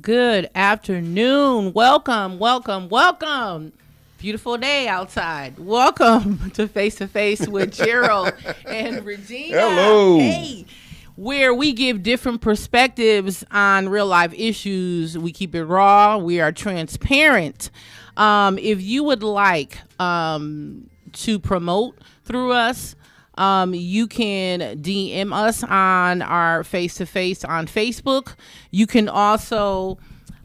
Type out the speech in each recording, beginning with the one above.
Good afternoon. Welcome, welcome, welcome. Beautiful day outside. Welcome to Face with Gerald and Regina. Hello. Hey, where we give different perspectives on real life issues. We keep it raw. We are transparent. If you would like to promote through us, you can DM us on our face-to-face on Facebook. You can also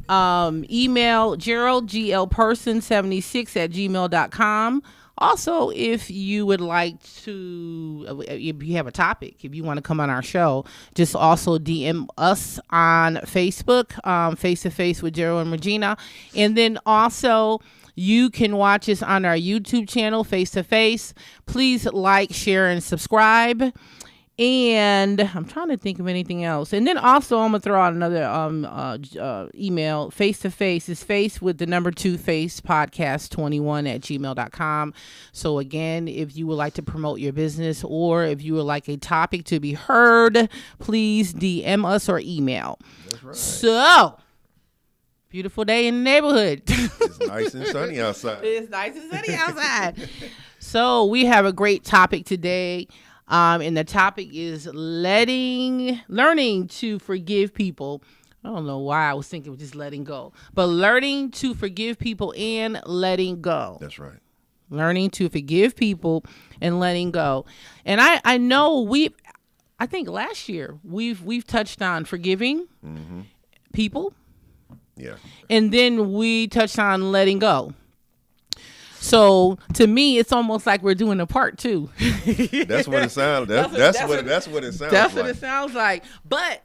email Gerald, glperson76@gmail.com. Also, if you would like to, if you have a topic, if you want to come on our show, just also DM us on Facebook, Face-to-Face with Gerald and Regina. And then also, you can watch us on our YouTube channel, Face to Face. Please like, share, and subscribe. And I'm trying to think of anything else. And then also, I'm going to throw out another email. Face to Face is face with the number 2 face podcast 21@gmail.com. So again, if you would like to promote your business or if you would like a topic to be heard, please DM us or email. That's right. So, beautiful day in the neighborhood. It's nice and sunny outside. It's nice and sunny outside. So we have a great topic today. And the topic is learning to forgive people. I don't know why I was thinking of just letting go, but learning to forgive people and letting go. That's right. Learning to forgive people and letting go. And I know I think last year we've touched on forgiving people. Yeah. And then we touched on letting go. So to me, it's almost like we're doing a part 2. That's what it sounds. That's what it sounds. That's like. what it sounds like. But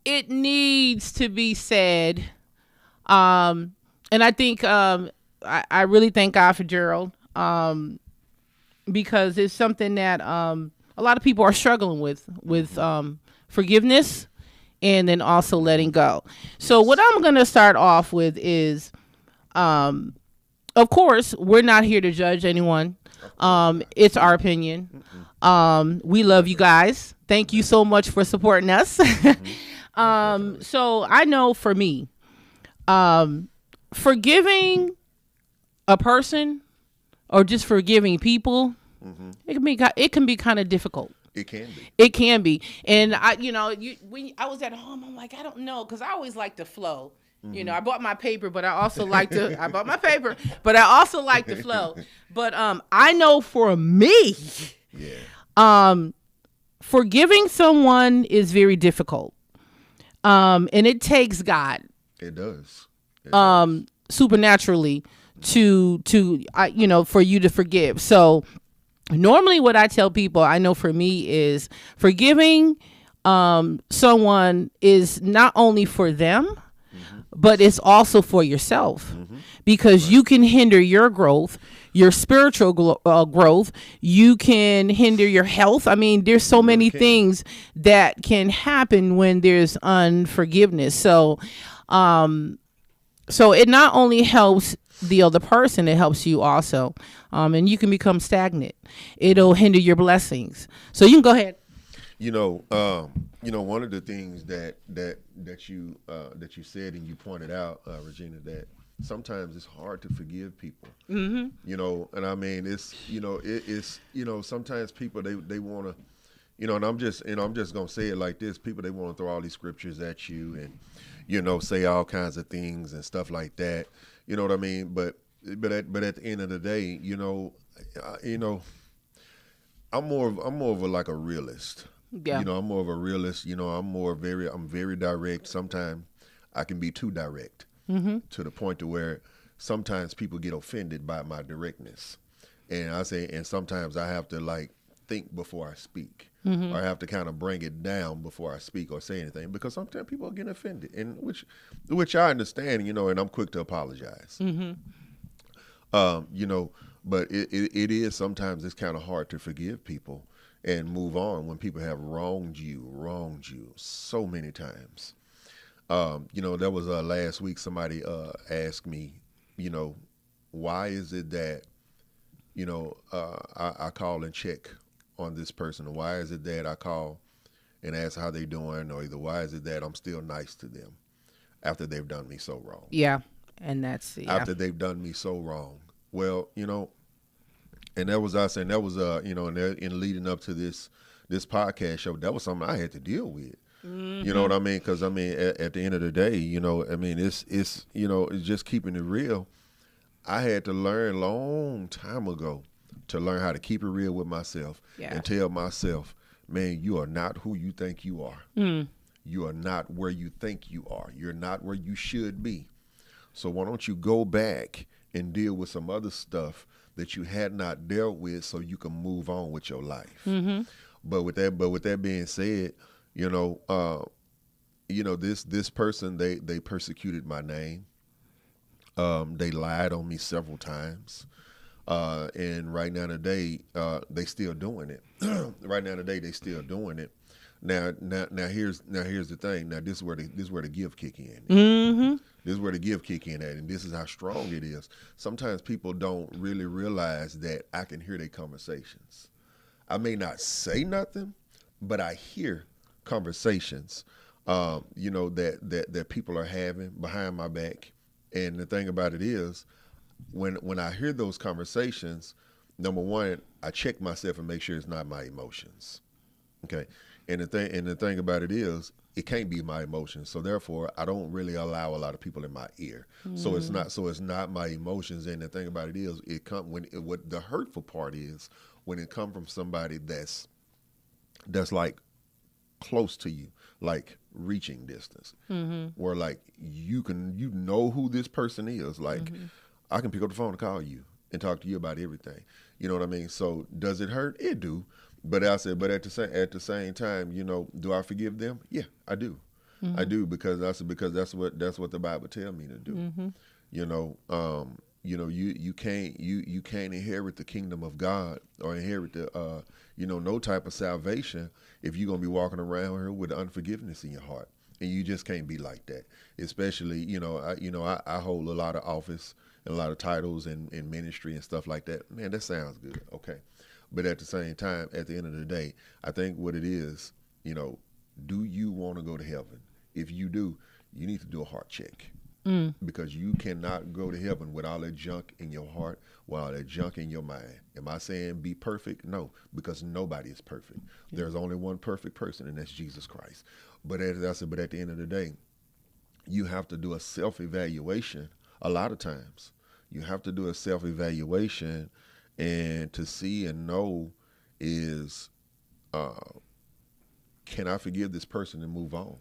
it needs to be said. And I think I really thank God for Gerald, because it's something that a lot of people are struggling with forgiveness and then also letting go. So what I'm going to start off with is, of course, we're not here to judge anyone. It's our opinion. We love you guys. Thank you so much for supporting us. So I know for me, forgiving a person or just forgiving people, it can be kind of difficult. It can be. It can be. And when I was at home, I'm like, I don't know, because I always like to flow. I bought my paper, but I also like to. I bought my paper, but I also like to flow. But I know for me, forgiving someone is very difficult, and it takes God. It does. Supernaturally to for you to forgive. So normally, what I tell people, I know for me, is forgiving someone is not only for them, but it's also for yourself, because you can hinder your growth, your spiritual growth. You can hinder your health. I mean, there's so many things that can happen when there's unforgiveness. So it not only helps the other person, it helps you also. And you can become stagnant. It'll hinder your blessings. So you can go ahead. One of the things that you said and you pointed out, Regina, that sometimes it's hard to forgive people. And I mean, it's sometimes people they want to, and I'm just gonna say it like this: people, they want to throw all these scriptures at you and say all kinds of things and stuff like that. You know what I mean? But at the end of the day, I'm more of like a realist. Yeah. I'm more of a realist. I'm very direct. Sometimes I can be too direct to the point to where sometimes people get offended by my directness. And sometimes I have to think before I speak, or I have to kind of bring it down before I speak or say anything, because sometimes people are getting offended, and which I understand, and I'm quick to apologize. But it is sometimes it's kind of hard to forgive people and move on when people have wronged you so many times. That was last week. Somebody asked me, why is it that, I call and check on this person? Why is it that I call and ask how they doing, or either why is it that I'm still nice to them after they've done me so wrong. Yeah. And that's, After they've done me so wrong. Well, you know, and that was us, and that was you know, in leading up to this podcast show, that was something I had to deal with. You know what I mean? Because I mean, at the end of the day, you know, I mean, it's you know, it's just keeping it real. I had to learn long time ago to learn how to keep it real with myself and tell myself, man, you are not who you think you are. You are not where you think you are. You're not where you should be. So why don't you go back and deal with some other stuff that you had not dealt with, so you can move on with your life. But with that being said, you know, this person, they persecuted my name. They lied on me several times. And right now today, they still doing it. Right now today, they still doing it. Now here's the thing. Now this is where the give kick in. This is where the give kick in at, and this is how strong it is. Sometimes people don't really realize that I can hear their conversations. I may not say nothing, but I hear conversations, you know, that people are having behind my back. And the thing about it is, when I hear those conversations, number one, I check myself and make sure it's not my emotions. Okay. And the thing about it is, it can't be my emotions. So therefore, I don't really allow a lot of people in my ear. So it's not my emotions. And the thing about it is, what the hurtful part is when it comes from somebody that's like close to you, like reaching distance, where like you know who this person is. Like I can pick up the phone and call you and talk to you about everything. You know what I mean? So does it hurt? It do. But I said, but at the same time, you know, do I forgive them? Yeah, I do. I do, because that's what the Bible tells me to do. You know, you can't inherit the kingdom of God or inherit the no type of salvation if you're gonna be walking around here with unforgiveness in your heart, and you just can't be like that. Especially, I hold a lot of office and a lot of titles in ministry and stuff like that. Man, that sounds good. Okay. But at the same time, at the end of the day, I think what it is, you know, do you want to go to heaven? If you do, you need to do a heart check. Because you cannot go to heaven with all that junk in your heart, with all that junk in your mind. Am I saying be perfect? No, because nobody is perfect. There's only one perfect person, and that's Jesus Christ. But as I said, but at the end of the day, you have to do a self-evaluation a lot of times. You have to do a self-evaluation, and to see and know is, can I forgive this person and move on?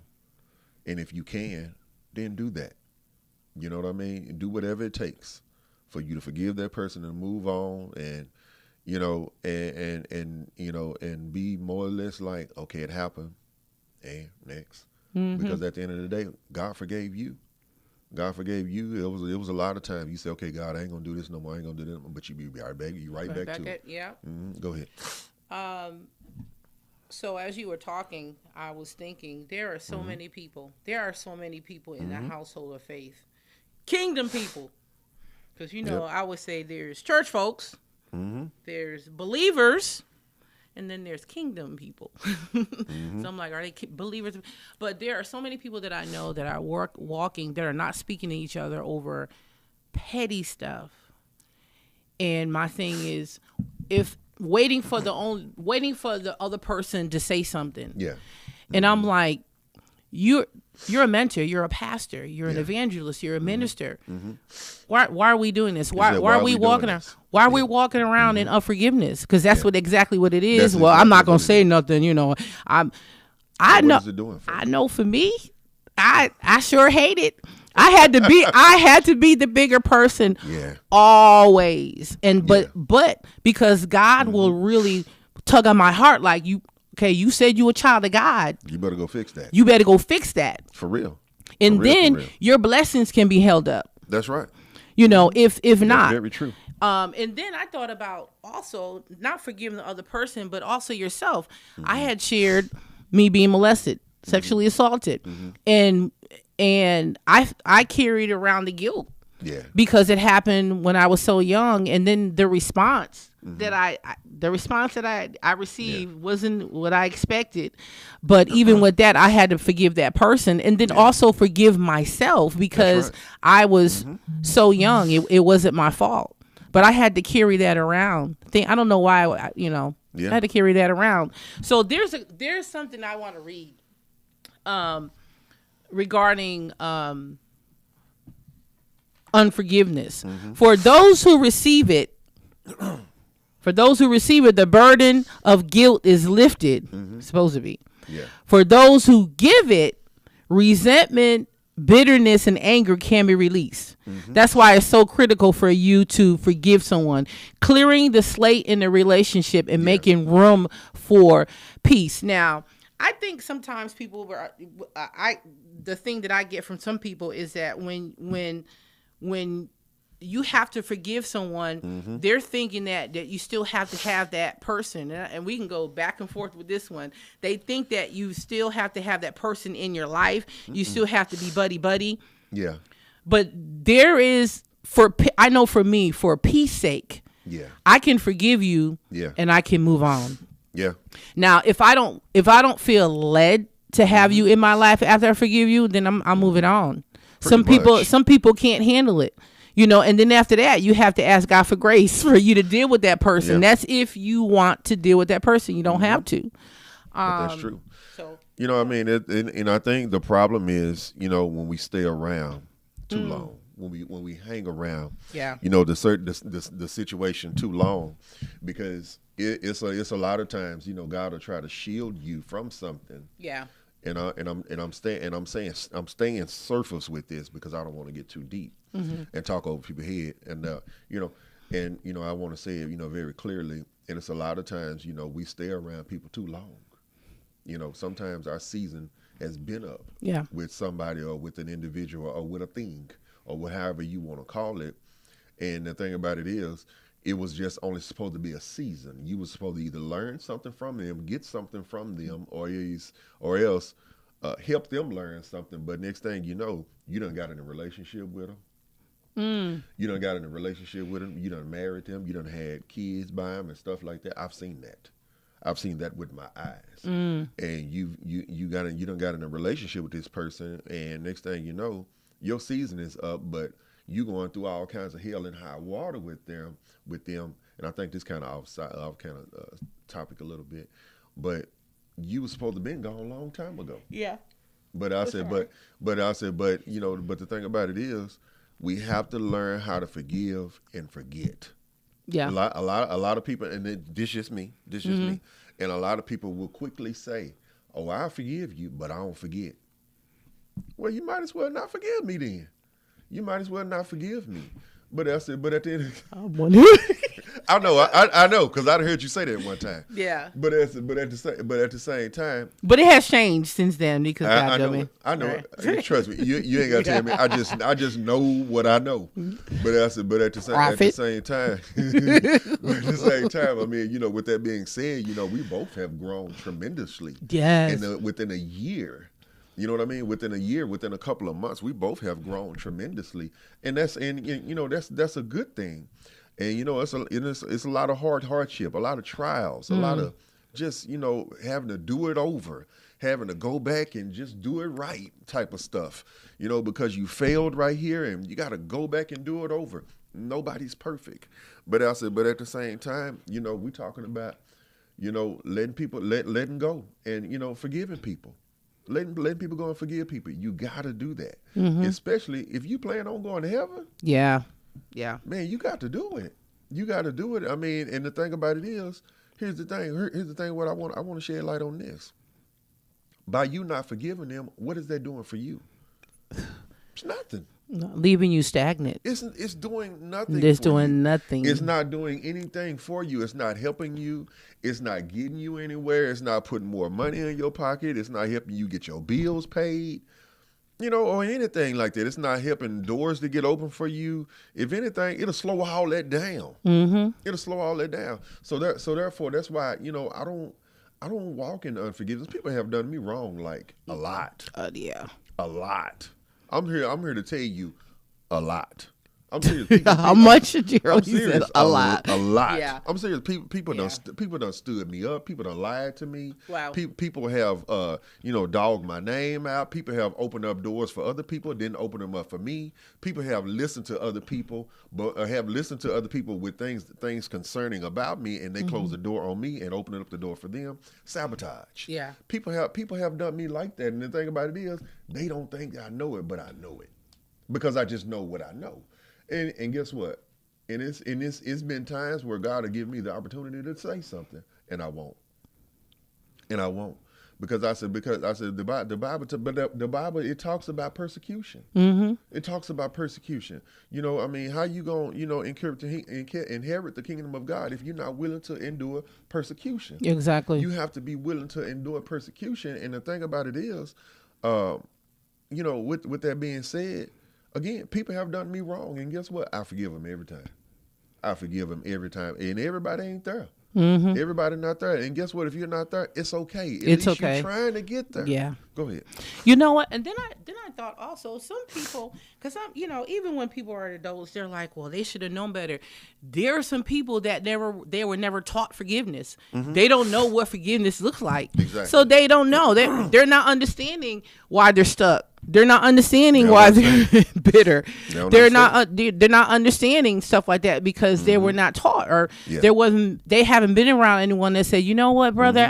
And if you can, then do that. You know what I mean? Do whatever it takes for you to forgive that person and move on, and you know, and be more or less like, okay, it happened, and next. Because at the end of the day, God forgave you. God forgave you. It was a lot of times you say, okay, God, I ain't gonna do this no more. I ain't gonna do that, but you be right back. You right back to it. Yeah. Go ahead. So as you were talking, I was thinking there are so many people. There are so many people in the household of faith, kingdom people. Because I would say there's church folks, there's believers, and then there's kingdom people. So I'm like, are they believers? But there are so many people that I know that are walking, that are not speaking to each other over petty stuff. And my thing is, if waiting for the other person to say something. Yeah. And I'm like, you're a mentor, you're a pastor, you're an evangelist, you're a minister. Why are we doing this? Why are we walking around? Why are we walking around in unforgiveness? Because that's exactly what it is. Well, I'm not gonna say nothing. I know. What is it doing for I know for me, I sure hate it. I had to be the bigger person always. And but because God will really tug on my heart, like you said you a child of God. You better go fix that. You better go fix that. For real. And then your blessings can be held up. That's right. If not. Very true. And then I thought about also not forgiving the other person, but also yourself. I had shared me being molested, sexually assaulted. And I carried around the guilt. Yeah. Because it happened when I was so young, and then the response that the response that I received wasn't what I expected. But even with that, I had to forgive that person and then also forgive myself because I was so young. It wasn't my fault, but I had to carry that around. I don't know why, I had to carry that around. So there's something I want to read regarding unforgiveness. For those who receive it, the burden of guilt is lifted, supposed to be. Yeah. For those who give it, resentment, bitterness, and anger can be released. That's why it's so critical for you to forgive someone, clearing the slate in the relationship and making room for peace. Now, I think sometimes people, the thing that I get from some people is that when you have to forgive someone, they're thinking that you still have to have that person. And we can go back and forth with this one. They think that you still have to have that person in your life. You still have to be buddy-buddy. Yeah. But there is, I know for me, for peace sake, I can forgive you and I can move on. Yeah. Now, if I don't feel led to have you in my life after I forgive you, then I'm moving on. Some people can't handle it, and then after that, you have to ask God for grace for you to deal with that person. That's if you want to deal with that person. You don't have to. But that's true. So, I mean, and I think the problem is, when we stay around too long, when we hang around, the situation too long, because it's a lot of times, God will try to shield you from something. Yeah. And I'm staying surface with this because I don't want to get too deep and talk over people's head. And I want to say it, very clearly. And it's a lot of times, we stay around people too long. Sometimes our season has been up with somebody or with an individual or with a thing or however you want to call it. And the thing about it is, it was just only supposed to be a season. You were supposed to either learn something from them, get something from them, or else help them learn something. But next thing you know, you done got in a relationship with them. You done got in a relationship with them. You done married them. You done had kids by them and stuff like that. I've seen that. I've seen that with my eyes. And you done got in a relationship with this person, and next thing you know, your season is up, but you going through all kinds of hell and high water with them. And I think this kind of off topic a little bit, but you was supposed to been gone a long time ago. Yeah. But I said, but the thing about it is, we have to learn how to forgive and forget. Yeah. A lot of people, and this just me, and a lot of people will quickly say, "Oh, I forgive you, but I don't forget." Well, you might as well not forgive me then. You might as well not forgive me. But I said, but at the end, I know, because I heard you say that one time. Yeah. But at the same time. But it has changed since then because I know. Right. Trust me, you ain't got to tell me. I just know what I know. But at the same time, I mean, with that being said, we both have grown tremendously. Yes. Within a year. You know what I mean? Within a year, within a couple of months, we both have grown tremendously, and that's a good thing. And it's a lot of hardship, a lot of trials, a lot of just having to do it over, having to go back and just do it right type of stuff. Because you failed right here, and you got to go back and do it over. Nobody's perfect, but at the same time, we talking about letting go and forgiving people. Letting people go and forgive people. You got to do that. Especially if you plan on going to heaven. Yeah. Man, you got to do it. I mean, and the thing about it is, here's the thing. What I want to shed light on this. By you not forgiving them, what is that doing for you? It's nothing. Leaving you stagnant. It's doing nothing. It's doing nothing. It's not doing anything for you. It's not helping you. It's not getting you anywhere. It's not putting more money in your pocket. It's not helping you get your bills paid, or anything like that. It's not helping doors to get open for you. If anything, it'll slow all that down. It'll slow all that down. So therefore, that's why I don't walk in unforgiveness. People have done me wrong like a lot. Yeah. A lot. I'm here to tell you a lot. I'm serious. People, How much, Gerald? I'm He said serious. a lot. A lot. Yeah. I'm serious. People Yeah. people done stood me up. People done lied to me. Wow. People have dogged my name out. People have opened up doors for other people, didn't open them up for me. People have listened to other people, but have listened to other people with things concerning about me, and they close the door on me and open up the door for them. Sabotage. Yeah. People have done me like that, and the thing about it is, they don't think I know it, but I know it because I just know what I know. And guess what? And it's been times where God will give me the opportunity to say something, and I won't. Because I said the Bible it talks about persecution. Mm-hmm. It talks about persecution. I mean, how you gonna inherit the kingdom of God if you're not willing to endure persecution? Exactly. You have to be willing to endure persecution. And the thing about it is, with that being said, again, people have done me wrong, and guess what? I forgive them every time. And everybody ain't there. Mm-hmm. Everybody not there. And guess what? If you're not there, it's okay. At It's least okay. You're trying to get there. Yeah. Go ahead. You know what? And then I thought also some people, because even when people are adults, they're like, well, they should have known better. There are some people that they were never taught forgiveness. Mm-hmm. They don't know what forgiveness looks like. Exactly. So they don't know. They're not understanding why they're stuck. They're not understanding why they're bitter. They're not understanding stuff like that because they were not taught, or they haven't been around anyone that said, you know what, brother,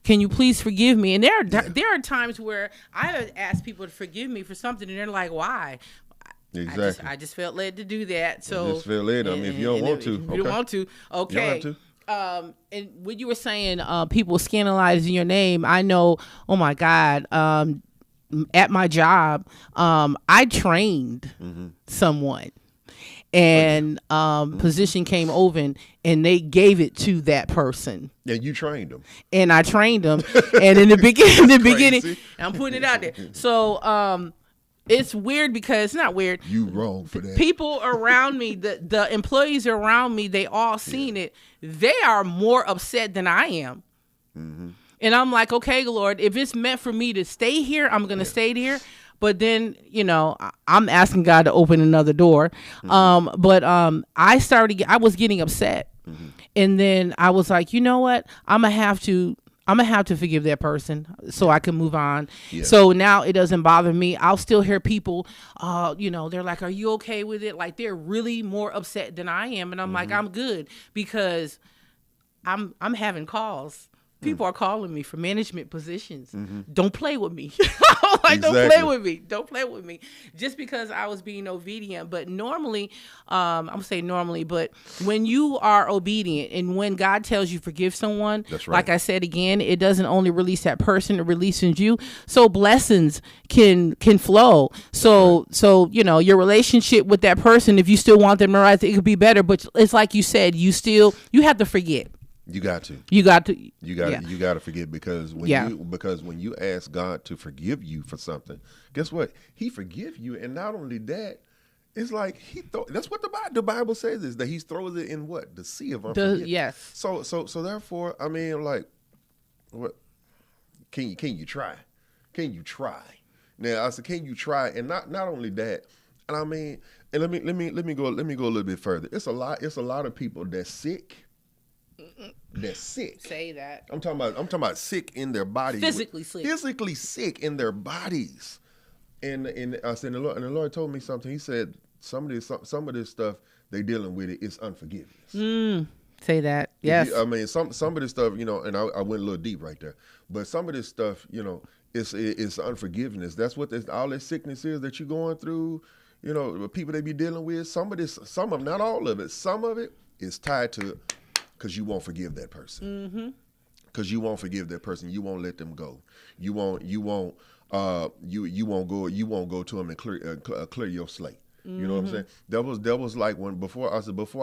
can you please forgive me? And there are times where I have asked people to forgive me for something, and they're like, why? Exactly. I just felt led to do that. So you just felt led. I mean, if you don't want to, you don't want to, okay. You don't have to. And when you were saying people scandalizing your name, I know. Oh my God. At my job, I trained someone, and position came open, and they gave it to that person. Yeah, you trained them, and I trained them, and in the beginning, I'm putting it out there. So it's weird because it's not weird. You wrong for that. People around me, the employees around me, they all seen it. They are more upset than I am. Mm-hmm. And I'm like, okay, Lord, if it's meant for me to stay here, I'm going to stay there. But then, I'm asking God to open another door. Mm-hmm. I was getting upset. Mm-hmm. And then I was like, you know what? I'm going to have to forgive that person so I can move on. Yeah. So now it doesn't bother me. I'll still hear people, they're like, are you okay with it? Like, they're really more upset than I am. And I'm like, I'm good, because I'm having calls. People are calling me for management positions. Mm-hmm. Don't play with me. Like, exactly. Don't play with me. Don't play with me. Just because I was being obedient. But normally, I'm going to say normally, but when you are obedient and when God tells you forgive someone, that's right. Like I said again, it doesn't only release that person, it releases you. So blessings can flow. So, right. So, your relationship with that person, if you still want them to rise, it could be better. But it's like you said, you have to forget. You got to forget, because when you ask God to forgive you for something, guess what? He forgive you, and not only that, it's like that's what the Bible says, is that He throws it in what? The sea of unforgiveness. Yes. So therefore, I mean, like, what? Can you try? Can you try? Now I said, can you try? And not only that, and I mean, and let me go a little bit further. It's a lot of people that's sick. They're sick. Say that. I'm talking about sick in their bodies. Physically sick in their bodies. And I said, and the Lord told me something. He said some of this stuff they dealing with is unforgiveness. Say that. Yes. I mean, some of this stuff, and I went a little deep right there. But some of this stuff, it's unforgiveness. That's what all this sickness is that you're going through. The people they be dealing with. Some of not all of it. Some of it is tied to, because you won't forgive that person. Because you won't forgive that person. You won't let them go. You won't go to them and clear your slate. You know what I'm saying? That was like before I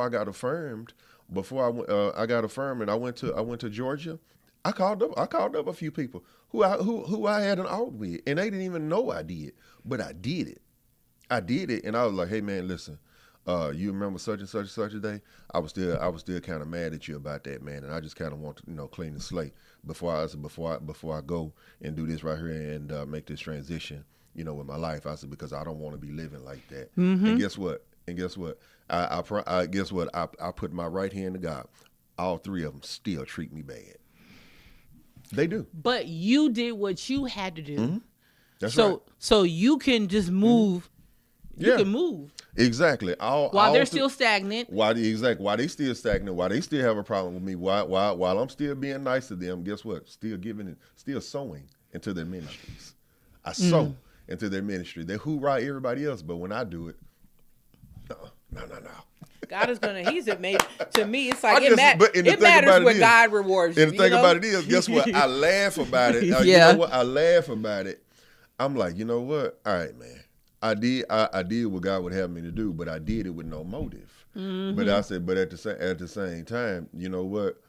got affirmed. Before I got affirmed and I went to Georgia, I called up a few people who I had an out with, and they didn't even know I did, but I did it, and I was like, hey man, listen. You remember such and such a day? I was still kind of mad at you about that, man, and I just kind of want to clean the slate before I go and do this right here and make this transition, with my life. I said, because I don't want to be living like that. Mm-hmm. And guess what? And guess what? Guess what? I put my right hand to God. All three of them still treat me bad. They do. But you did what you had to do. Mm-hmm. That's so right. so you can just move. You Yeah. can move Exactly. while they're still stagnant. Why they still stagnant? Why they still have a problem with me? While I'm still being nice to them? Guess what? Still giving it, still sowing into their ministries. I sow into their ministry. They hoorah everybody else, but when I do it, no. God is gonna. He's made to me. It's like it matters about what God rewards you. And the thing about it is, guess what? I laugh about it. Yeah. You know what? I laugh about it. I'm like, you know what? All right, man. I did what God would have me to do, but I did it with no motive. But I said, but at the same time, you know what?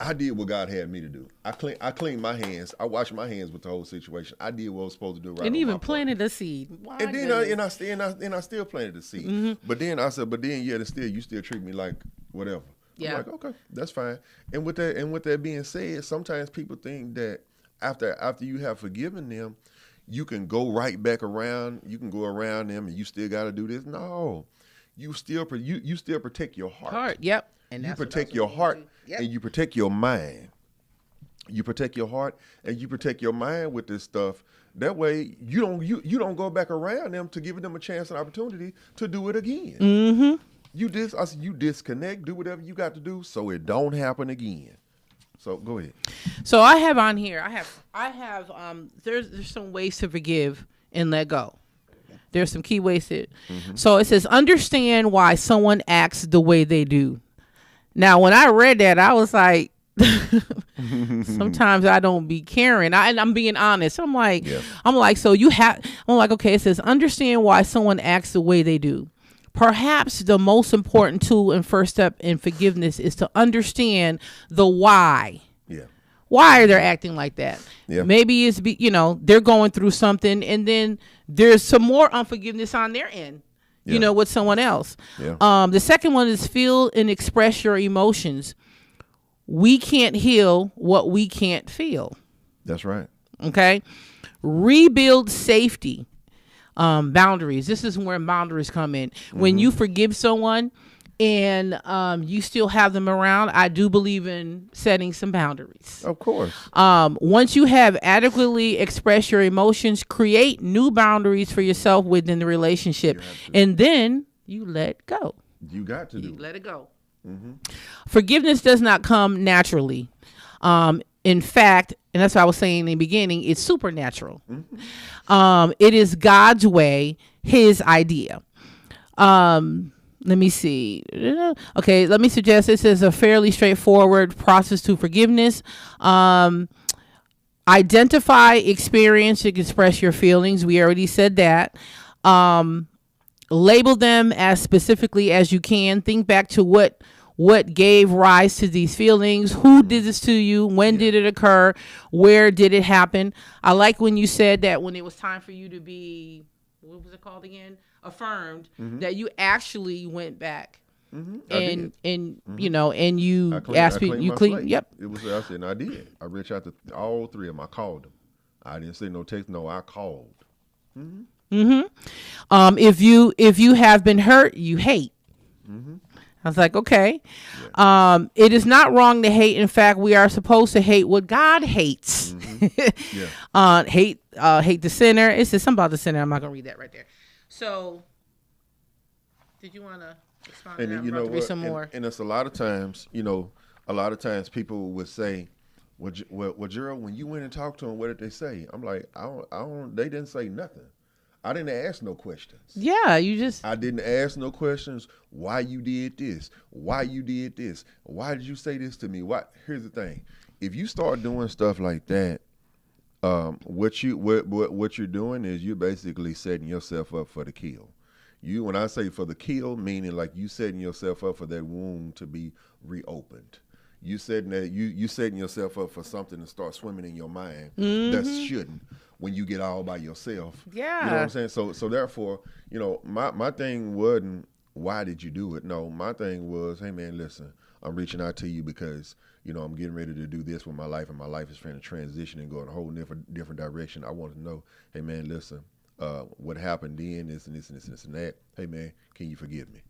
I did what God had me to do. I cleaned my hands. I washed my hands with the whole situation. I did what I was supposed to do. Right, and on even my part. planted a seed. And then I still planted the seed. But then I said, you still treat me like whatever. Yeah. I'm like, okay, that's fine. And with that being said, sometimes people think that after you have forgiven them, you can go right back around. You can go around them, and you still got to do this. No, you still protect your heart. Yep. And you protect your heart, and you protect your mind. You protect your heart, and you protect your mind with this stuff. That way, you don't go back around them to give them a chance and opportunity to do it again. Mm-hmm. You disconnect, do whatever you got to do, so it don't happen again. So go ahead. So I have on here. I have. There's some ways to forgive and let go. There's some key ways to. So it says, understand why someone acts the way they do. Now, when I read that, I was like, sometimes I don't be caring. I'm being honest. I'm like, so you have. I'm like, okay. It says, understand why someone acts the way they do. Perhaps the most important tool and first step in forgiveness is to understand the why. Yeah. Why are they acting like that? Yeah. Maybe it's they're going through something, and then there's some more unforgiveness on their end. Yeah. With someone else. Yeah. The second one is feel and express your emotions. We can't heal what we can't feel. That's right. Okay. Rebuild safety. Boundaries. This is where boundaries come in. When you forgive someone and you still have them around, I do believe in setting some boundaries. Of course. Once you have adequately expressed your emotions, create new boundaries for yourself within the relationship. And then you let go. You got to do. Let it go. Forgiveness does not come naturally. In fact, and that's what I was saying in the beginning, it's supernatural. It is God's way, his idea. Let me see. Okay, let me suggest this is a fairly straightforward process to forgiveness. Identify, experience, and express your feelings. We already said that. Label them as specifically as you can. Think back to what gave rise to these feelings. Who did this to you? When did it occur? Where did it happen? I like when you said that when it was time for you to be, what was it called again? Affirmed, that you actually went back and you asked people, you clean. Yep. It was, I said, and I did. I reached out to all three of them. I called them. I didn't say no text. No, I called. If you have been hurt, you hate. I was like, okay. Yeah. It is not wrong to hate. In fact, we are supposed to hate what God hates. Hate the sinner. It says something about the sinner. I'm not gonna read that right there. So, did you want to expound on that? You know what? Some more. And it's a lot of times people would say, "Well, Gerald, when you went and talked to them, what did they say?" I'm like, I don't. They didn't say nothing. I didn't ask no questions. Yeah, I didn't ask no questions. Why you did this? Why you did this? Why did you say this to me? Here's the thing. If you start doing stuff like that, what you're doing is you're basically setting yourself up for the kill. When I say for the kill, meaning like you setting yourself up for that wound to be reopened. You setting yourself up for something to start swimming in your mind that shouldn't. When you get all by yourself. Yeah. You know what I'm saying? So therefore, my thing wasn't, why did you do it? No, my thing was, hey man, listen, I'm reaching out to you because, I'm getting ready to do this with my life, and my life is trying to transition and go in a whole different direction. I want to know, hey man, listen, what happened then, this and this and this and this and that. Hey man, can you forgive me?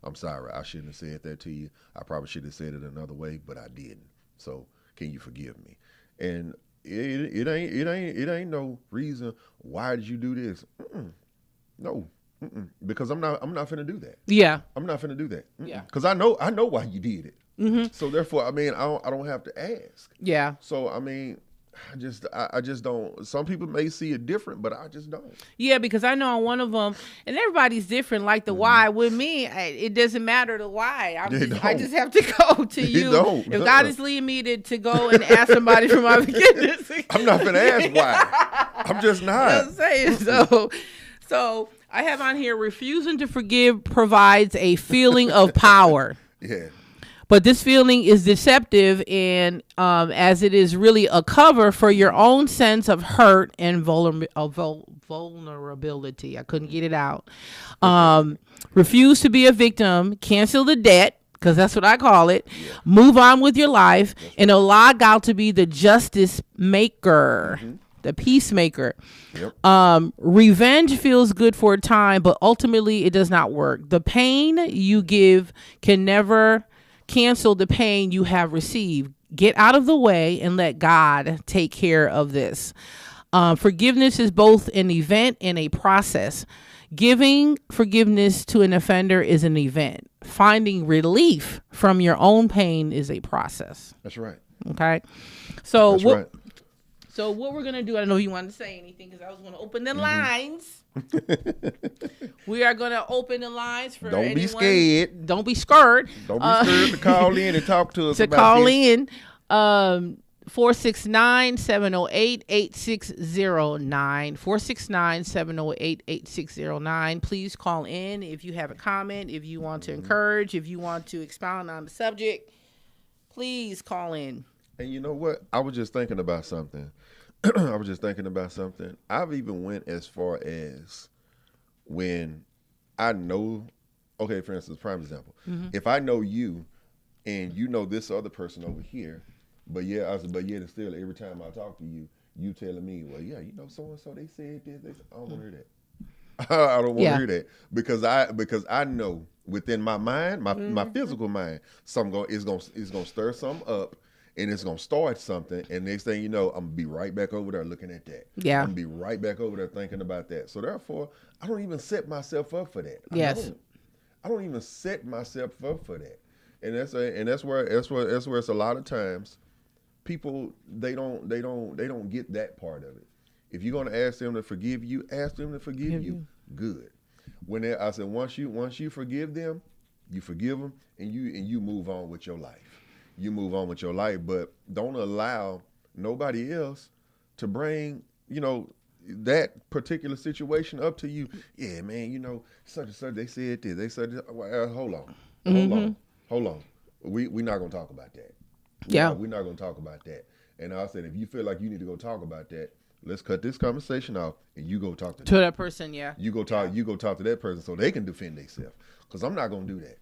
I'm sorry, I shouldn't have said that to you. I probably should have said it another way, but I didn't. So can you forgive me? And it ain't no reason. Why did you do this? No, because I'm not finna do that. Yeah, I'm not finna do that. Yeah, because I know why you did it. So therefore, I mean, I don't have to ask. Yeah. So I mean, I just don't. Some people may see it different, but I just don't. Yeah, because I know on one of them, and everybody's different. Like the why with me, it doesn't matter the why. I just have to go to you. If God is leading me to go and ask somebody for my forgiveness, I'm not gonna ask why. I'm just not. I'm saying so. I have on here, refusing to forgive provides a feeling of power. Yeah. But this feeling is deceptive, and as it is really a cover for your own sense of hurt and vulnerability. I couldn't get it out. Refuse to be a victim, cancel the debt, because that's what I call it. Yeah. Move on with your life, and allow God to be the justice maker. The peacemaker. Yep. Revenge feels good for a time, but ultimately it does not work. The pain you give can never cancel the pain you have received. Get out of the way and let God take care of this. Forgiveness is both an event and a process. Giving forgiveness to an offender is an event. Finding relief from your own pain is a process. That's right. Okay. So that's right. So what we're going to do, I don't know if you wanted to say anything because I was going to open the lines. We are going to open the lines for anyone. Don't be scared. Don't be scared. Don't be scared to call in and talk to us to about call this. In 469-708-8609. 469-708-8609. Please call in if you have a comment, if you want to encourage, if you want to expound on the subject. Please call in. And you know what? I was just thinking about something. I've even went as far as when I know, okay, for instance, prime example. If I know you and you know this other person over here, but yet still every time I talk to you, you telling me, well, yeah, you know, so-and-so, they said this, I don't want to hear that. I don't want to hear that because I know within my mind, my physical mind, it's gonna stir something up. And it's going to start something. And next thing you know, I'm going to be right back over there looking at that. Yeah. I'm going to be right back over there thinking about that. So therefore, I don't even set myself up for that. Yes. I don't even set myself up for that. And that's where it's a lot of times people, they don't get that part of it. If you're going to ask them to forgive you, ask them to forgive you. Good. I said, once you forgive them, you forgive them and you move on with your life. You move on with your life, but don't allow nobody else to bring, that particular situation up to you. Yeah, man, such and such, they said this. They said this. Hold on. We're not going to talk about that. Yeah. We're not going to talk about that. And I said, if you feel like you need to go talk about that, let's cut this conversation off and you go talk to that person. Yeah. You go talk to that person so they can defend themselves. Because I'm not going to do that.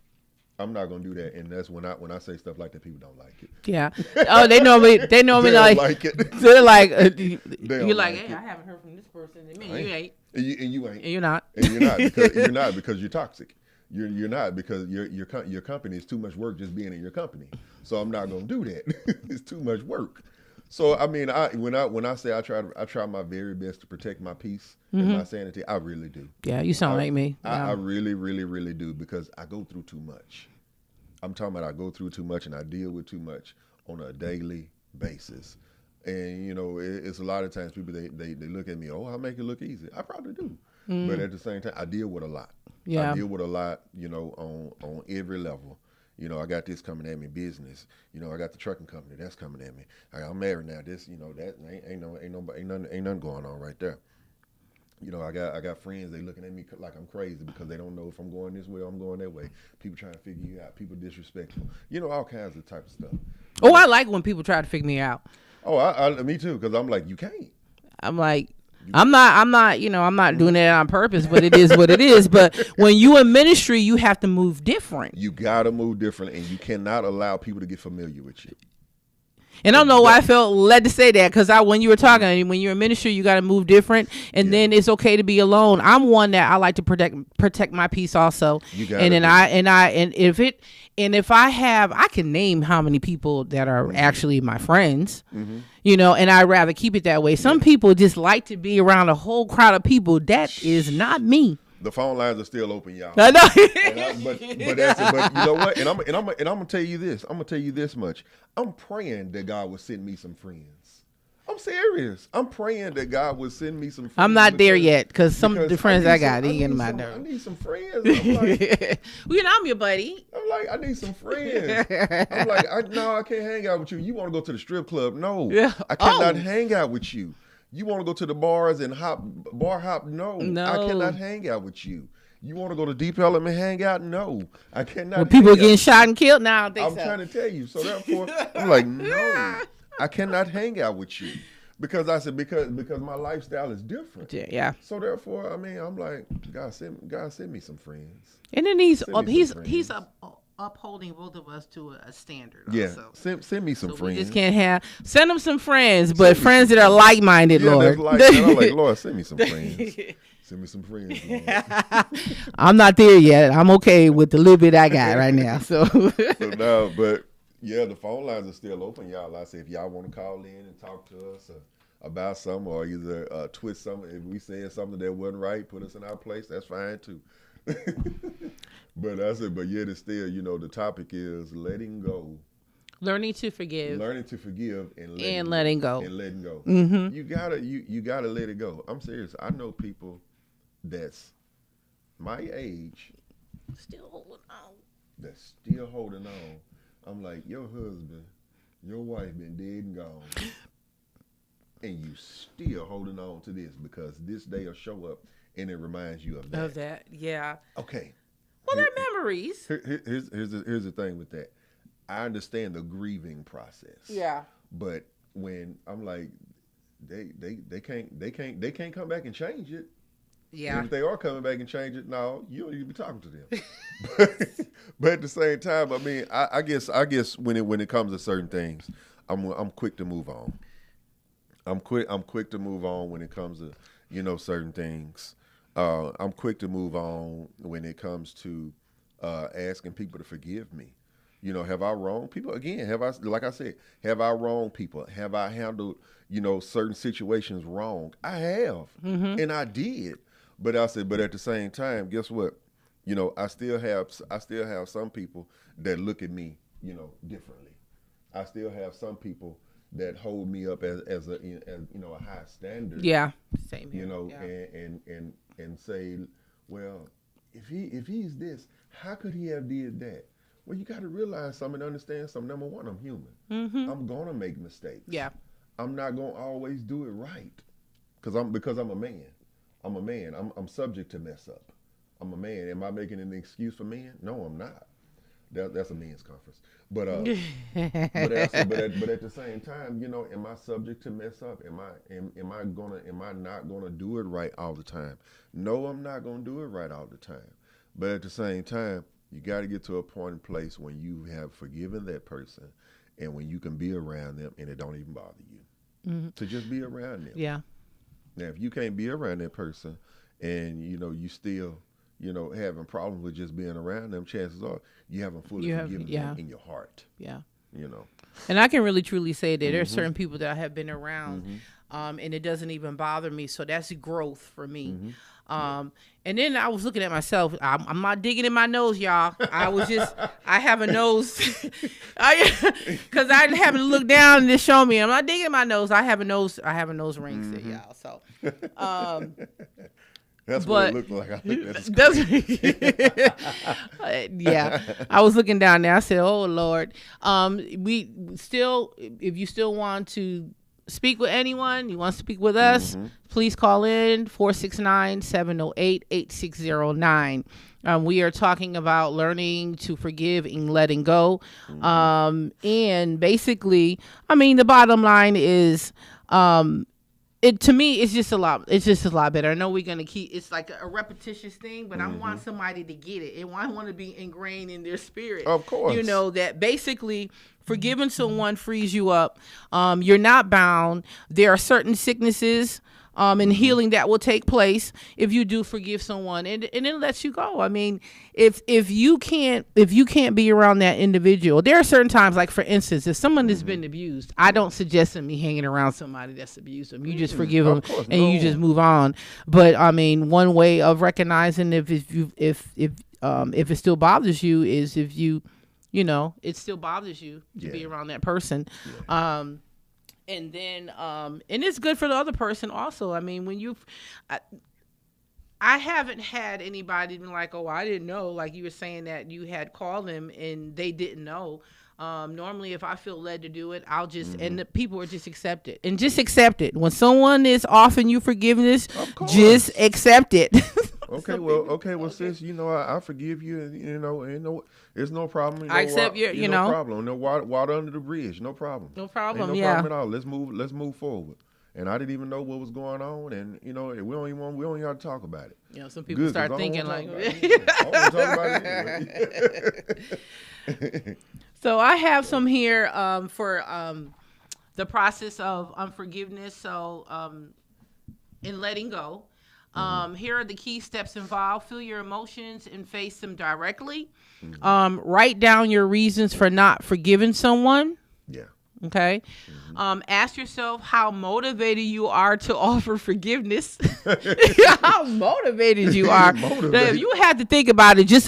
I'm not gonna do that, and that's when I say stuff like that, people don't like it. Yeah. Oh, they know me. They know me like it. They're like, you're like, hey, I haven't heard from this person. And you ain't. And you ain't. And you're not. And you're not because you're toxic. You're not because your company is too much work just being in your company. So I'm not gonna do that. It's too much work. So I mean, when I say I try my very best to protect my peace and my sanity, I really do. Yeah, you sound like me. I really, really, really do because I go through too much. I'm talking about I go through too much and I deal with too much on a daily basis. And it's a lot of times people they look at me, oh, I make it look easy. I probably do, but at the same time, I deal with a lot. Yeah, I deal with a lot. On every level. I got this coming at me, business. I got the trucking company that's coming at me. I'm married now. This, that ain't nothing going on right there. I got friends. They looking at me like I'm crazy because they don't know if I'm going this way or I'm going that way. People trying to figure you out. People disrespectful. All kinds of type of stuff. Oh, I like when people try to figure me out. Oh, me too. Because I'm like, you can't. I'm like, I'm not, I'm not doing it on purpose, but it is what it is. But when you in ministry, you have to move different. You got to move different, and you cannot allow people to get familiar with you. And I don't know why I felt led to say that, because when you were talking, when you're a minister, you got to move different, and then it's okay to be alone. I'm one that I like to protect my peace also. And then if I can name how many people that are actually my friends, you know, and I'd rather keep it that way. Some people just like to be around a whole crowd of people. That is not me. The phone lines are still open, y'all. I know. But you know what? And I'm gonna tell you this. I'm gonna tell you this much. I'm praying that God will send me some friends. I'm serious. I'm praying that God will send me some friends. I'm not there yet, because some of the friends I got, they get my nerves. I need some friends. I'm like, well, I'm your buddy. I'm like, I need some friends. I'm like, I can't hang out with you. You want to go to the strip club? No, I cannot hang out with you. You want to go to the bars and bar hop? No, I cannot hang out with you. You want to go to Deep Ellum and hang out? No, I cannot. When people getting shot and killed now, I'm trying to tell you. So therefore, I'm like, no, I cannot hang out with you, because I said because my lifestyle is different. Yeah. So therefore, I mean, I'm like, God send me some friends. And then he's upholding both of us to a standard. Yeah, also. Send me some friends. We just can't send them some friends, but friends that are like-minded, Lord. I'm like, Lord, send me some friends. Send me some friends. I'm not there yet. I'm okay with the little bit I got right now. So no, but yeah, the phone lines are still open, y'all. I say if y'all want to call in and talk to us about something, or either twist something, if we saying something that wasn't right, put us in our place. That's fine too. But I said, but yet it's still, you know, the topic is letting go. Learning to forgive. Learning to forgive and letting go. And letting go. Mm-hmm. You gotta let it go. I'm serious. I know people that's my age still holding on. That's still holding on. I'm like, your husband, your wife been dead and gone. And you still holding on to this, because this day will show up and it reminds you of that. Of that, yeah. Okay. Well, they're memories. Here's the thing with that. I understand the grieving process. Yeah. But when I'm like, they can't come back and change it. Yeah. And if they are coming back and change it, no, you don't need to be talking to them. but at the same time, I mean, I guess when it comes to certain things, I'm quick to move on. I'm quick to move on when it comes to, you know, certain things. I'm quick to move on when it comes to asking people to forgive me. You know, have I wronged people? Again, like I said, have I wronged people? Have I handled, you know, certain situations wrong? I have, and I did. But I said, but at the same time, guess what? You know, I still have some people that look at me, you know, differently. I still have some people that hold me up as you know, a high standard. Yeah, same here. You know, yeah. and say, well, if he's this, how could he have did that? Well, you got to realize something and understand something. Number one, I'm human. I'm gonna make mistakes. Yeah. I'm not gonna always do it right, because I'm a man. I'm a man. I'm subject to mess up. I'm a man. Am I making an excuse for men? No, I'm not. That's a men's conference. But but at the same time, you know, am I subject to mess up? Am I not gonna do it right all the time? No, I'm not gonna do it right all the time. But at the same time, you got to get to a point in place when you have forgiven that person, and when you can be around them and it don't even bother you to just be around them. Yeah. Now, if you can't be around that person, and you know you still, you know, having problems with just being around them, chances are you haven't fully forgiven them in your heart. Yeah. You know. And I can really truly say that there are certain people that I have been around, and it doesn't even bother me. So that's growth for me. And then I was looking at myself. I'm not digging in my nose, y'all. I have a nose. Because I haven't looked down and just show me. I'm not digging in my nose. I have a nose ring, still, y'all. So, that's what it looked like. I think that's yeah. I was looking down there. I said, "Oh Lord." We still, if you still want to speak with anyone, you want to speak with us, please call in 469-708-8609. We are talking about learning to forgive and letting go. And basically, I mean, the bottom line is, it to me, it's just a lot. It's just a lot better. I know we're gonna keep. It's like a repetitious thing, but I want somebody to get it, and I want to be ingrained in their spirit. Of course, you know that basically forgiving someone frees you up. You're not bound. There are certain sicknesses. And healing that will take place if you do forgive someone, and it lets you go. I mean, if you can't be around that individual, there are certain times, like for instance, if someone has been abused, I don't suggest me hanging around somebody that's abused them. You just forgive them and you just move on. But I mean, one way of recognizing if it still bothers you is if you know it still bothers you to be around that person. Yeah. And then, and it's good for the other person also. I mean, when I haven't had anybody been like, oh, I didn't know, like you were saying that you had called them and they didn't know. Normally, if I feel led to do it, I'll just, and the people are just accept it. And just accept it. When someone is offering you forgiveness, just accept it. Well, sis, you know, I forgive you, and you know, it's no problem. I accept you know, no problem. No water under the bridge, no problem. No problem. Ain't no problem at all. Let's move forward. And I didn't even know what was going on, and you know, we don't even have to talk about it. You know, some people start thinking like, So I have some here for the process of unforgiveness. So in letting go. Here are the key steps involved. Feel your emotions and face them directly. Write down your reasons for not forgiving someone. Yeah. Okay. Ask yourself how motivated you are to offer forgiveness. How motivated you are. You have to think about it. Just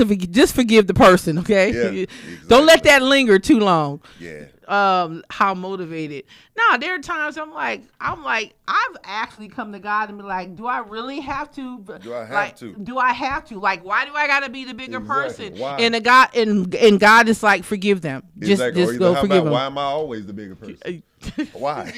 forgive the person. Okay. Yeah, exactly. Don't let that linger too long. Yeah. How motivated. Now, there are times I'm like, I've actually come to God and be like, do I really have to? Do I have to? Do I have to? Like, why do I got to be the bigger person? Why? And God is like, forgive them. Just go forgive them. Why am I always the bigger person? Why?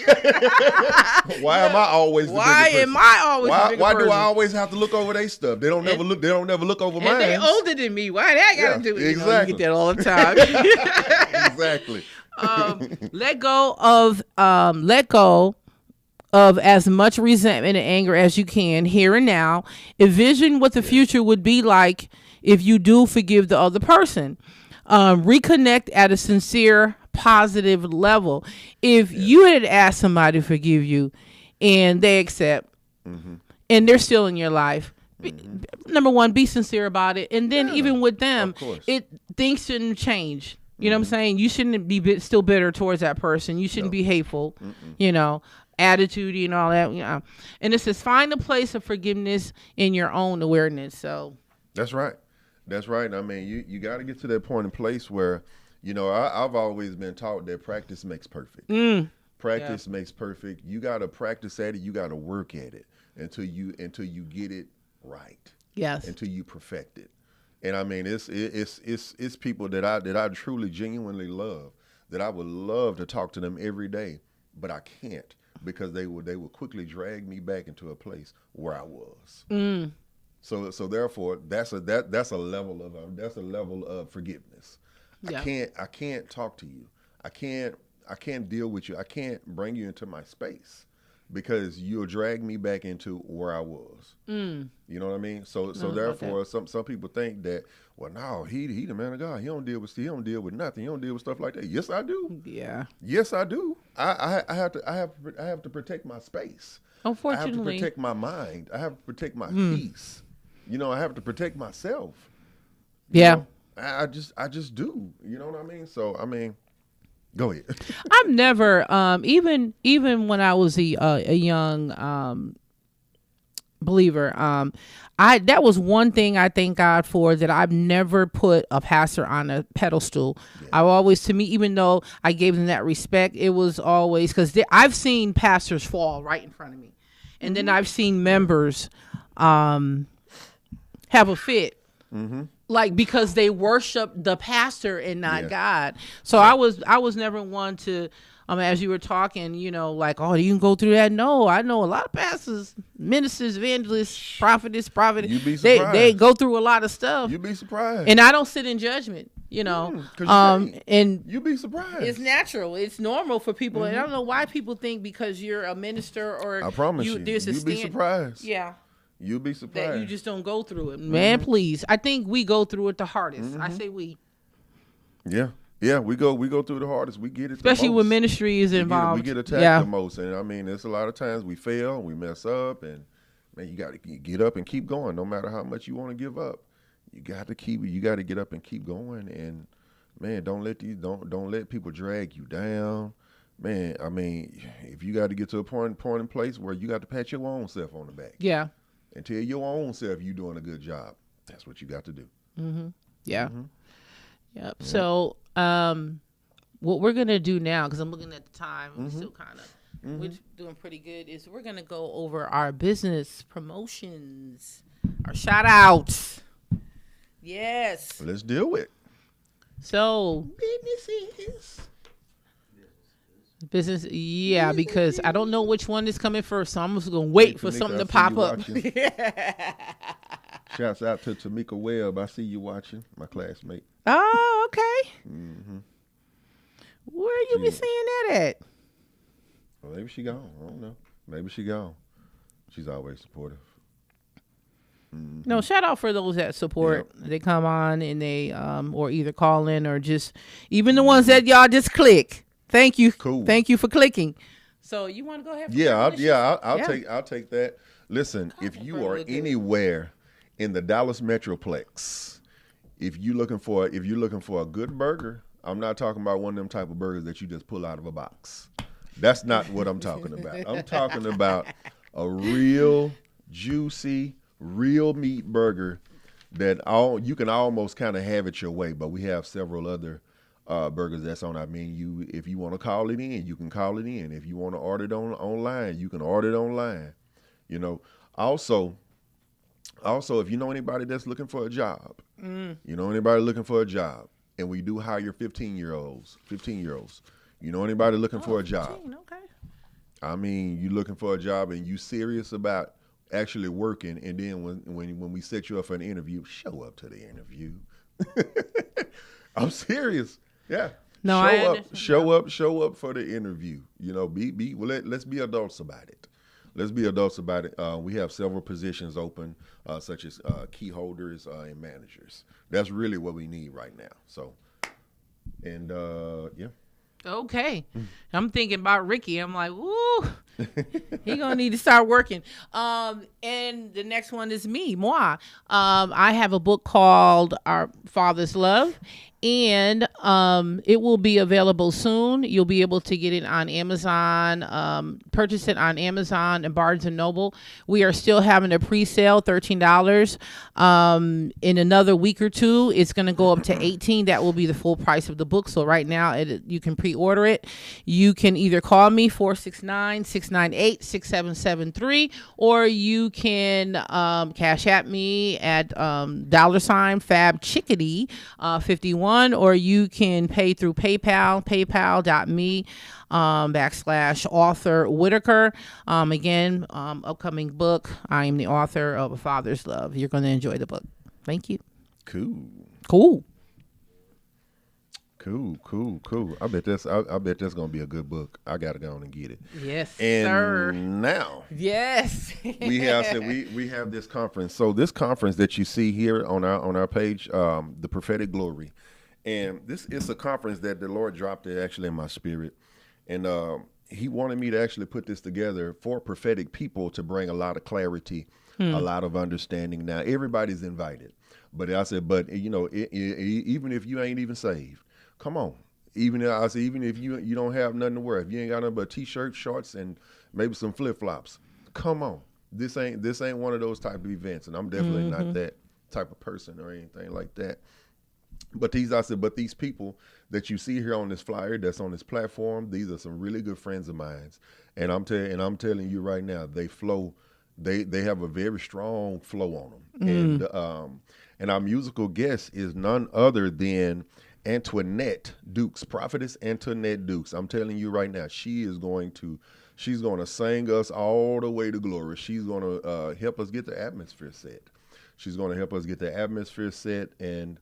Why am I always the bigger person? Why am I always the bigger person? Why do I always have to look over their stuff? They don't never look over mine. And they older than me. Why that got to do it? Exactly. You get that all the time. Exactly. Let go of as much resentment and anger as you can here and now. Envision what the future would be like if you do forgive the other person. Reconnect at a sincere, positive level. If you had asked somebody to forgive you and they accept and they're still in your life, number one, be sincere about it. And then even with them, things shouldn't change. You know what I'm saying? You shouldn't be still bitter towards that person. You shouldn't be hateful, you know, attitude and all that. You know. And it says, find a place of forgiveness in your own awareness. So that's right. That's right. I mean, you got to get to that point in place where, you know, I've always been taught that practice makes perfect. Practice makes perfect. You got to practice at it. You got to work at it until you get it right. Yes. Until you perfect it. And I mean, it's people that I truly genuinely love, that I would love to talk to them every day, but I can't because they will quickly drag me back into a place where I was. So therefore, that's a level of forgiveness. Yeah. I can't talk to you. I can't deal with you. I can't bring you into my space because you'll drag me back into where I was. You know what I mean? So therefore, some people think that, well, no, he the man of God. He don't deal with nothing. He don't deal with stuff like that. Yes, I do. Yeah. Yes, I do. I have to protect my space. Unfortunately, I have to protect my mind. I have to protect my peace. You know, I have to protect myself. Yeah. You know? I just do. You know what I mean? So I mean, go ahead. I've never, even when I was a young believer, that was one thing I thank God for, that I've never put a pastor on a pedestal. Yeah. I always, to me, even though I gave them that respect, it was always because I've seen pastors fall right in front of me, and then I've seen members have a fit. Like, because they worship the pastor and not God. So I was never one to, as you were talking, you know, like, oh, you can go through that. No, I know a lot of pastors, ministers, evangelists, prophetess. You'd be surprised. They go through a lot of stuff. You'd be surprised. And I don't sit in judgment. you know. 'Cause And you'd be surprised. it's natural. It's normal for people. And I don't know why people think because you're a minister or I promise there's a you'd be surprised. Yeah. You'd be surprised. That you just don't go through it. Man, please. I think we go through it the hardest. I say we. Yeah. Yeah, we go through the hardest. We get it Especially the most. when ministry is involved. We get attacked the most. And I mean, there's a lot of times we fail, we mess up, and man, you got to get up and keep going no matter how much you want to give up. You got to get up and keep going, and man, don't let people drag you down. Man, I mean, if you got to get to a point in place where you got to pat your own self on the back. Yeah. And tell your own self you're doing a good job. That's what you got to do. Yeah. Yep. So, what we're gonna do now, because I'm looking at the time, we're still kind of we're doing pretty good. Is we're gonna go over our business promotions, our shout outs. Yes. Let's deal with it. So business, yeah, because I don't know which one is coming first, so I'm just gonna wait for something to pop up. Shouts out to Tamika Webb. I see you watching, my classmate. Oh, okay. Where you be seeing that at? Well, maybe she gone. I don't know. Maybe she gone. She's always supportive. No, shout out for those that support. Yep. They come on and they or either call in or just even the ones that y'all just click. Thank you. Cool. Thank you for clicking. So you want to go ahead? I'll take that. Listen, if you are anywhere in the Dallas Metroplex, if you're looking for a good burger, I'm not talking about one of them type of burgers that you just pull out of a box. That's not what I'm talking about. I'm talking about a real juicy, real meat burger that you can almost kind of have it your way. But we have several other burgers that's on our menu. If you want to call it in, you can call it in. If you want to order it online, you can order it online. You know, also, if you know anybody that's looking for a job, and we do hire 15-year-olds. You know anybody looking for a job? 15, okay. I mean, you looking for a job and you serious about actually working, and then when we set you up for an interview, show up to the interview. I'm serious. Yeah. No, show up for the interview. You know, let's be adults about it. We have several positions open, such as key holders and managers. That's really what we need right now. So, and yeah. Okay. I'm thinking about Ricky. I'm like, woo, he gonna need to start working. And the next one is moi. I have a book called Our Father's Love, and it will be available soon. You'll be able to get it on Amazon, purchase it on Amazon and Barnes and Noble. We are still having a pre-sale, $13. In another week or two, it's going to go up to $18. That will be the full price of the book. So right now, you can pre-order it. You can either call me 469-698-6773, or you can cash at me at $Fab Chickadee 51. Or you can pay through PayPal, paypal.me /author Whitaker. Again, upcoming book. I am the author of A Father's Love. You're going to enjoy the book. Thank you. Cool. I bet that's gonna be a good book. I gotta go on and get it. Yes, and sir. Now, yes, we have this conference. So this conference that you see here on our page, the Prophetic Glory, and this is a conference that the Lord dropped it actually in my spirit, and He wanted me to actually put this together for prophetic people to bring a lot of clarity, a lot of understanding. Now everybody's invited, but I said, you know, even if you ain't even saved. Come on. Even if you don't have nothing to wear, if you ain't got nothing but t-shirts, shorts, and maybe some flip-flops, come on. This ain't one of those type of events, and I'm definitely not that type of person or anything like that. But these people that you see here on this flyer, that's on this platform, these are some really good friends of mine, and I'm telling you right now, they flow. They have a very strong flow on them, and our musical guest is none other than Antoinette Dukes, Prophetess Antoinette Dukes. I'm telling you right now, she's going to sing us all the way to glory. She's going to help us get the atmosphere set. And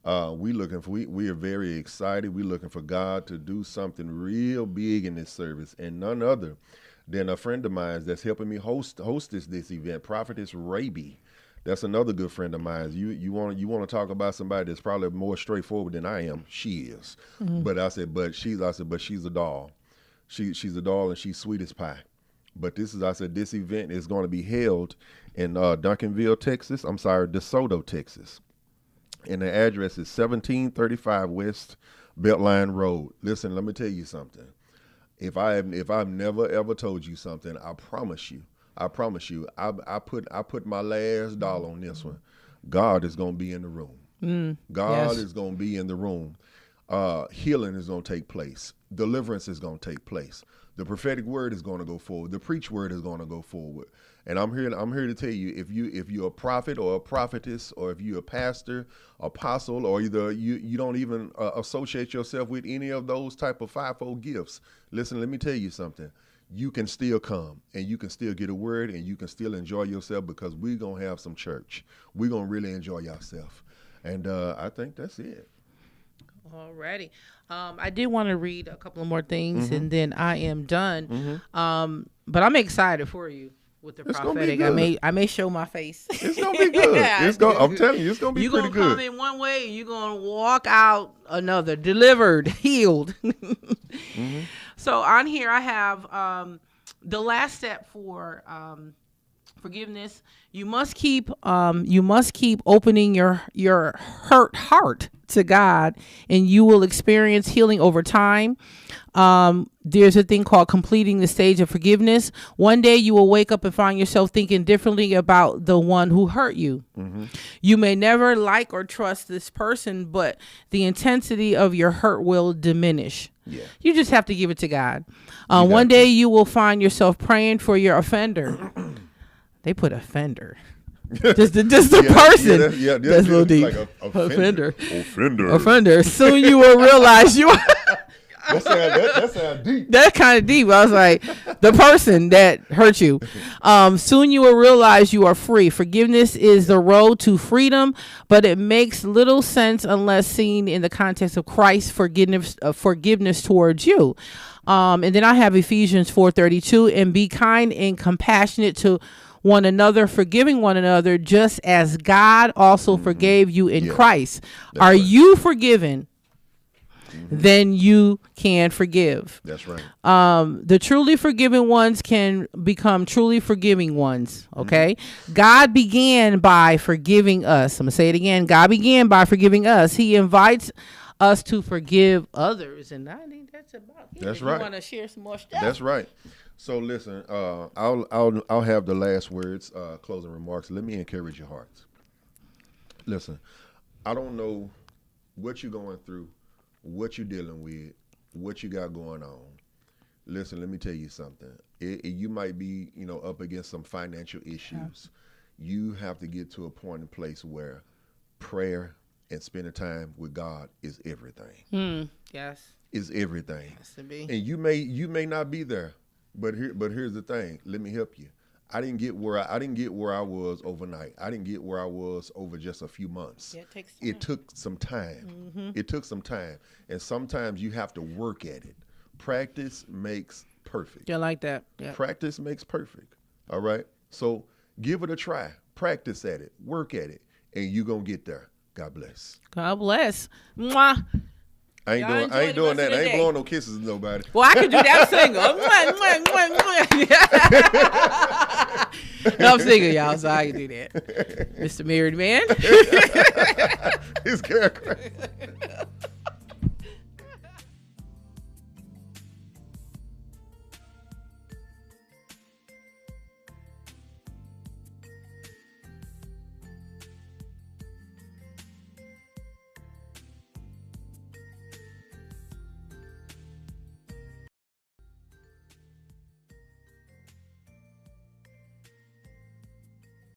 We are very excited. We're looking for God to do something real big in this service, and none other than a friend of mine that's helping me host this event, Prophetess Raby. That's another good friend of mine. You want to talk about somebody that's probably more straightforward than I am. She is, but she's a doll. She's a doll and she's sweet as pie. But this event is going to be held in DeSoto, Texas. And the address is 1735 West Beltline Road. Listen, let me tell you something. If I've never ever told you something, I promise you, I put my last dollar on this one. God is going to be in the room. God is going to be in the room. Healing is going to take place. Deliverance is going to take place. The prophetic word is going to go forward. The preach word is going to go forward. And I'm here to tell you, if you're a prophet or a prophetess, or if you're a pastor, apostle, or either you don't even associate yourself with any of those type of fivefold gifts, listen, let me tell you something. You can still come and you can still get a word and you can still enjoy yourself, because we're going to have some church. We're going to really enjoy yourself. And I think that's it. Alrighty. I did want to read a couple of more things and then I am done. But I'm excited for you with the prophetic. I may show my face. It's gonna be good. I'm telling you, it's gonna be pretty good. You're gonna come in one way and you're gonna walk out another, delivered, healed. So on here I have the last step for forgiveness. You must keep opening your hurt heart to God, and you will experience healing over time. There's a thing called completing the stage of forgiveness. One day you will wake up and find yourself thinking differently about the one who hurt you. You may never like or trust this person, but the intensity of your hurt will diminish. Yeah. You just have to give it to God. One day you will find yourself praying for your offender. They put offender. Just the person. That's a little deep. Like offender. Offender. Soon you will realize you. That sounds deep. That's kind of deep. I was like, the person that hurt you. Soon you will realize you are free. Forgiveness is the road to freedom, but it makes little sense unless seen in the context of Christ's forgiveness towards you. And then I have Ephesians 4:32, and be kind and compassionate to one another, forgiving one another, just as God also forgave you in Christ. Are you forgiven? Then you can forgive. That's right. The truly forgiven ones can become truly forgiving ones. Okay. God began by forgiving us. I'm gonna say it again. God began by forgiving us. He invites us to forgive others, and I think that's about it. That's right. You want to share some more stuff? That's right. So listen, I'll have the last words, closing remarks. Let me encourage your hearts. Listen, I don't know what you're going through, what you're dealing with, what you got going on. Listen, let me tell you something. You might be, up against some financial issues. You have to get to a point and place where prayer and spending time with God is everything. Yes. Is everything. Has to be. And you may not be there. But here's the thing. Let me help you. I didn't get where I was overnight. I didn't get where I was over just a few months. Yeah, it takes time. It took some time. It took some time, and sometimes you have to work at it. Practice makes perfect. Yeah, like that. Yeah. Practice makes perfect. All right. So give it a try. Practice at it. Work at it, and you're gonna get there. God bless. God bless. Mwah. I ain't doing that. I ain't blowing no kisses to nobody. Well, I could do that single. No, I'm single, y'all, so I can do that. Mr. Married Man. His character.